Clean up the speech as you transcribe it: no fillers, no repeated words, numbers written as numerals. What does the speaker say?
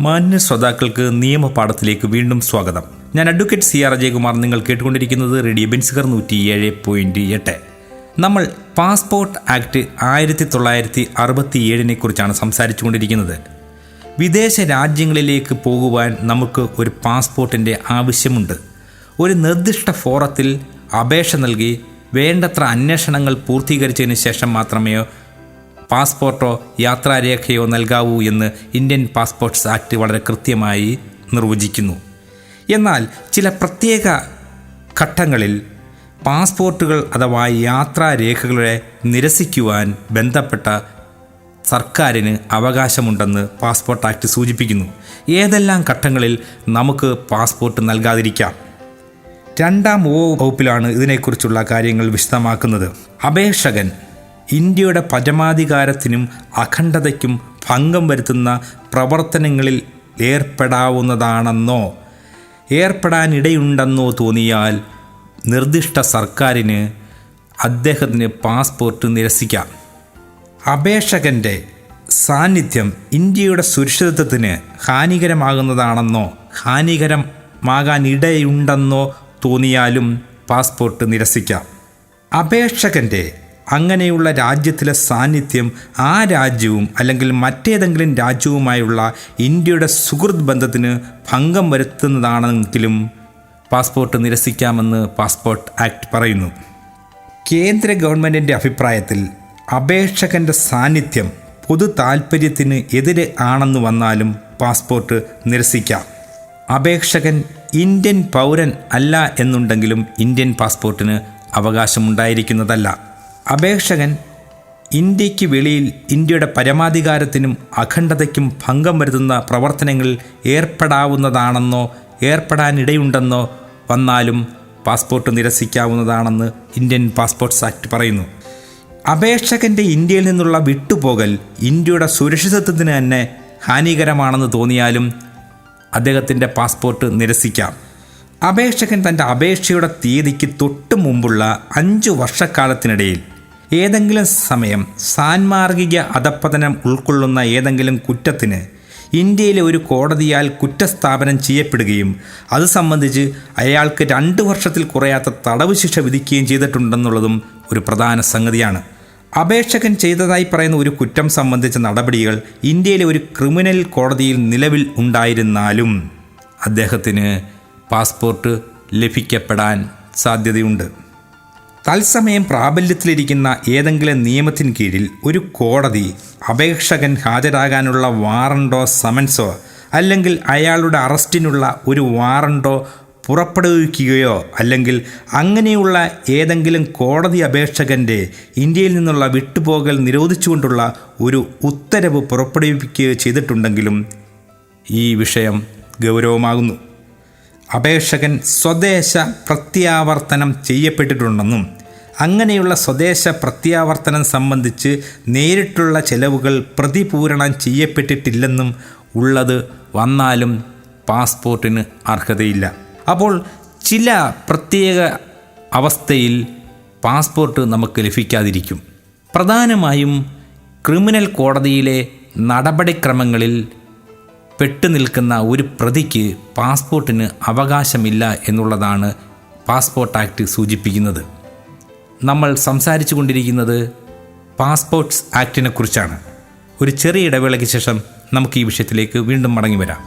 മാന്യ ശ്രോതാക്കൾക്ക് നിയമപാഠത്തിലേക്ക് വീണ്ടും സ്വാഗതം. ഞാൻ അഡ്വക്കേറ്റ് CR അജയകുമാർ. നിങ്ങൾ കേട്ടുകൊണ്ടിരിക്കുന്നത് റേഡിയോ ബെൻസിഗർ 107.8. നമ്മൾ പാസ്പോർട്ട് ആക്ട് 1967 കുറിച്ചാണ് സംസാരിച്ചു കൊണ്ടിരിക്കുന്നത്. വിദേശ രാജ്യങ്ങളിലേക്ക് പോകുവാൻ നമുക്ക് ഒരു പാസ്പോർട്ടിൻ്റെ ആവശ്യമുണ്ട്. ഒരു നിർദ്ദിഷ്ട ഫോറത്തിൽ അപേക്ഷ നൽകി വേണ്ടത്ര അന്വേഷണങ്ങൾ പൂർത്തീകരിച്ചതിന് ശേഷം മാത്രമേ പാസ്പോർട്ടോ യാത്രാരേഖയോ നൽകാവൂ എന്ന് ഇന്ത്യൻ പാസ്പോർട്ട്സ് ആക്ട് വളരെ കൃത്യമായി നിർവചിക്കുന്നു. എന്നാൽ ചില പ്രത്യേക ഘട്ടങ്ങളിൽ പാസ്പോർട്ടുകൾ അഥവാ യാത്രാരേഖകളെ നിരസിക്കുവാൻ ബന്ധപ്പെട്ട സർക്കാരിന് അവകാശമുണ്ടെന്ന് പാസ്പോർട്ട് ആക്ട് സൂചിപ്പിക്കുന്നു. ഏതെല്ലാം ഘട്ടങ്ങളിൽ നമുക്ക് പാസ്പോർട്ട് നൽകാതിരിക്കാം? 2-ാം വകുപ്പിലാണ് ഇതിനെക്കുറിച്ചുള്ള കാര്യങ്ങൾ വിശദമാക്കുന്നത്. അപേക്ഷകൻ ഇന്ത്യയുടെ പരമാധികാരത്തിനും അഖണ്ഡതയ്ക്കും ഭംഗം വരുത്തുന്ന പ്രവർത്തനങ്ങളിൽ ഏർപ്പെടാനിടയുണ്ടെന്നോ തോന്നിയാൽ നിർദ്ദിഷ്ട സർക്കാരിന് അദ്ദേഹത്തിന് പാസ്പോർട്ട് നിരസിക്കാം. അപേക്ഷകൻ്റെ സാന്നിധ്യം ഇന്ത്യയുടെ സുരക്ഷിതത്വത്തിന് ഹാനികരമാകാനിടയുണ്ടെന്നോ തോന്നിയാലും പാസ്പോർട്ട് നിരസിക്കാം. അപേക്ഷകൻ്റെ അങ്ങനെയുള്ള രാജ്യത്തിലെ സാന്നിധ്യം ആ രാജ്യവും അല്ലെങ്കിൽ മറ്റേതെങ്കിലും രാജ്യവുമായുള്ള ഇന്ത്യയുടെ സുഹൃത്ത് ബന്ധത്തിന് ഭംഗം വരുത്തുന്നതാണെങ്കിലും പാസ്പോർട്ട് നിരസിക്കാമെന്ന് പാസ്പോർട്ട് ആക്ട് പറയുന്നു. കേന്ദ്ര ഗവൺമെൻറ്റിൻ്റെ അഭിപ്രായത്തിൽ അപേക്ഷകൻ്റെ സാന്നിധ്യം പൊതു താൽപ്പര്യത്തിന് എതിരെ ആണെന്ന് വന്നാലും പാസ്പോർട്ട് നിരസിക്കാം. അപേക്ഷകൻ ഇന്ത്യൻ പൗരൻ അല്ല എന്നുണ്ടെങ്കിലും ഇന്ത്യൻ പാസ്പോർട്ടിന് അവകാശമുണ്ടായിരിക്കുന്നതല്ല. അപേക്ഷകൻ ഇന്ത്യക്ക് വെളിയിൽ ഇന്ത്യയുടെ പരമാധികാരത്തിനും അഖണ്ഡതയ്ക്കും ഭംഗം വരുത്തുന്ന പ്രവർത്തനങ്ങളിൽ ഏർപ്പെടാനിടയുണ്ടെന്നോ വന്നാലും പാസ്പോർട്ട് നിരസിക്കാവുന്നതാണെന്ന് ഇന്ത്യൻ പാസ്പോർട്ട്സ് ആക്ട് പറയുന്നു. അപേക്ഷകൻ്റെ ഇന്ത്യയിൽ നിന്നുള്ള വിട്ടുപോകൽ ഇന്ത്യയുടെ സുരക്ഷിതത്വത്തിന് തന്നെ ഹാനികരമാണെന്ന് തോന്നിയാലും അദ്ദേഹത്തിൻ്റെ പാസ്പോർട്ട് നിരസിക്കാം. അപേക്ഷകൻ തൻ്റെ അപേക്ഷയുടെ തീയതിക്ക് തൊട്ട് മുമ്പുള്ള 5 വർഷക്കാലത്തിനിടയിൽ ഏതെങ്കിലും സമയം സാൻമാർഗിക അധഃപതനം ഉൾക്കൊള്ളുന്ന ഏതെങ്കിലും കുറ്റത്തിന് ഇന്ത്യയിലെ ഒരു കോടതിയാൽ കുറ്റസ്ഥാപനം ചെയ്യപ്പെടുകയും അത് സംബന്ധിച്ച് അയാൾക്ക് 2 വർഷത്തിൽ കുറയാത്ത തടവ് ശിക്ഷ വിധിക്കുകയും ചെയ്തിട്ടുണ്ടെന്നുള്ളതും ഒരു പ്രധാന സംഗതിയാണ്. അപേക്ഷകൻ ചെയ്തതായി പറയുന്ന ഒരു കുറ്റം സംബന്ധിച്ച നടപടികൾ ഇന്ത്യയിലെ ഒരു ക്രിമിനൽ കോടതിയിൽ നിലവിൽ ഉണ്ടായിരുന്നാലും അദ്ദേഹത്തിന് പാസ്പോർട്ട് ലഭിക്കപ്പെടാൻ സാധ്യതയുണ്ട്. തത്സമയം പ്രാബല്യത്തിലിരിക്കുന്ന ഏതെങ്കിലും നിയമത്തിന് കീഴിൽ ഒരു കോടതി അപേക്ഷകൻ ഹാജരാകാനുള്ള വാറണ്ടോ സമൻസോ അല്ലെങ്കിൽ അയാളുടെ അറസ്റ്റിനുള്ള ഒരു വാറണ്ടോ പുറപ്പെടുവിക്കുകയോ അല്ലെങ്കിൽ അങ്ങനെയുള്ള ഏതെങ്കിലും കോടതി അപേക്ഷകൻ്റെ ഇന്ത്യയിൽ നിന്നുള്ള വിട്ടുപോകൽ നിരോധിച്ചുകൊണ്ടുള്ള ഒരു ഉത്തരവ് പുറപ്പെടുവിക്കുകയോ ചെയ്തിട്ടുണ്ടെങ്കിലും ഈ വിഷയം ഗൗരവമാകുന്നു. അപേക്ഷകൻ സ്വദേശ പ്രത്യാവർത്തനം ചെയ്യപ്പെട്ടിട്ടുണ്ടെന്നും അങ്ങനെയുള്ള സ്വദേശ പ്രത്യാവർത്തനം സംബന്ധിച്ച് നേരിട്ടുള്ള ചെലവുകൾ പ്രതിപൂരണം ചെയ്യപ്പെട്ടിട്ടില്ലെന്നും ഉള്ളത് വന്നാലും പാസ്പോർട്ടിന് അർഹതയില്ല. അപ്പോൾ ചില പ്രത്യേക അവസ്ഥയിൽ പാസ്പോർട്ട് നമുക്ക് ലഭിക്കാതിരിക്കും. പ്രധാനമായും ക്രിമിനൽ കോടതിയിലെ നടപടിക്രമങ്ങളിൽ പെട്ടുനിൽക്കുന്ന ഒരു പ്രതിക്ക് പാസ്പോർട്ടിന് അവകാശമില്ല എന്നുള്ളതാണ് പാസ്പോർട്ട് ആക്ട് സൂചിപ്പിക്കുന്നത്. നമ്മൾ സംസാരിച്ചു കൊണ്ടിരിക്കുന്നത് പാസ്പോർട്ട്സ് ആക്ടിനെ കുറിച്ചാണ്. ഒരു ചെറിയ ഇടവേളയ്ക്ക് ശേഷം നമുക്ക് ഈ വിഷയത്തിലേക്ക് വീണ്ടും മടങ്ങി വരാം.